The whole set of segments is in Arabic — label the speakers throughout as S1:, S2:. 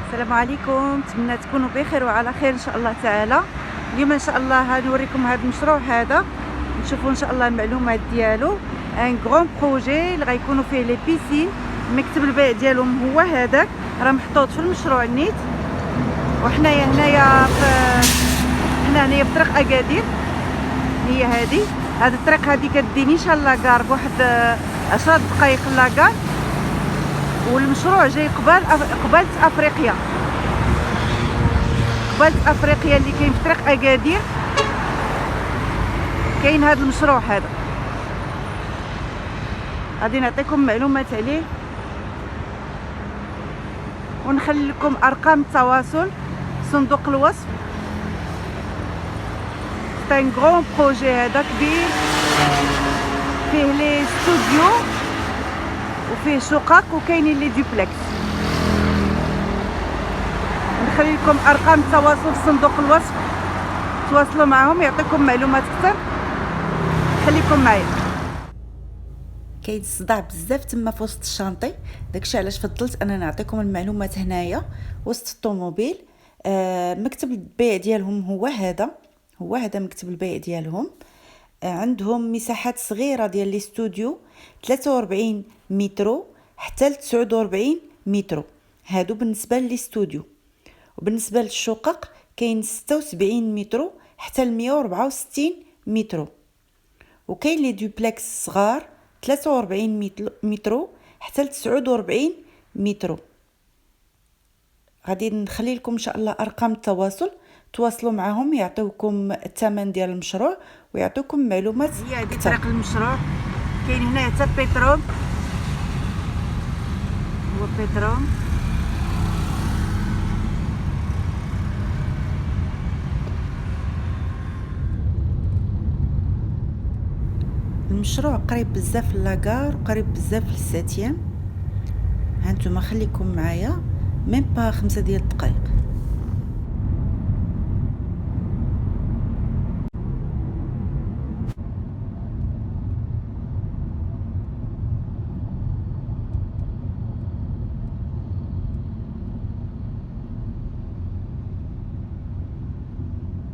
S1: السلام عليكم، نتمنى تكونوا بخير وعلى خير ان شاء الله تعالى. اليوم ان شاء الله غنوريكم هذا المشروع هذا، نشوفوا ان شاء الله المعلومات ديالو. ان غران بروجي اللي غيكونوا فيه لي بيسين. مكتب البيع ديالهم هو هذاك، راه محطوط في المشروع نيت. وحنايا هنايا في طريق اكادير. هي هذه الطريق هذه كديني شحال لاكار بواحد 10 دقائق لاكار. والمشروع جاي قبالة افريقيا، قبالة افريقيا اللي كاين في طريق اكادير. كاين هذا المشروع هذا، غادي نعطيكم معلومات عليه ونخلي لكم ارقام التواصل صندوق الوصف. ان غران بروجي هذا كبير، فيه لي ستوديو وفيه شقق وكاينين لي دوبلكس. نخلي لكم ارقام التواصل في صندوق الوصف، تواصلوا معهم يعطيكم معلومات اكثر. خليكم معايا. كاين الصداع بزاف تما في وسط الشانطي، داكشي علاش فضلت انا نعطيكم المعلومات هنايا وسط الطوموبيل. مكتب البيع ديالهم هو هذا مكتب البيع ديالهم. عندهم مساحات صغيره ديال لي ستوديو، 43 متر حتى ل 49 متر. هادو بالنسبه لي ستوديو. وبالنسبه للشقق كاين 76 متر حتى ل 164 متر. وكاين لي دوبلكس صغار 43 متر حتى ل 49 متر. غادي نخلي لكم ان شاء الله ارقام التواصل، تواصلوا معهم يعطيوكم الثمن ديال المشروع ويعطيوكم معلومات. هي هذه طريق المشروع. كاين هنا حتى بترول، هو بترول. المشروع قريب بزاف لاكار وقريب بزاف للساتيام. هانتوما خليكم معايا ميم با 5 ديال الدقائق.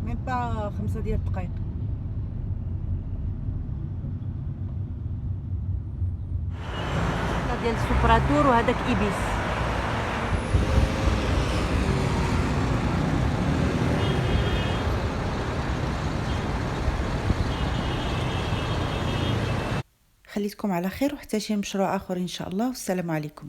S1: ميم با 5 ديال الدقائق. ديال سوبراتور وهذاك ايبيس. خليتكم على خير وحتى شي مشروع اخر ان شاء الله، والسلام عليكم.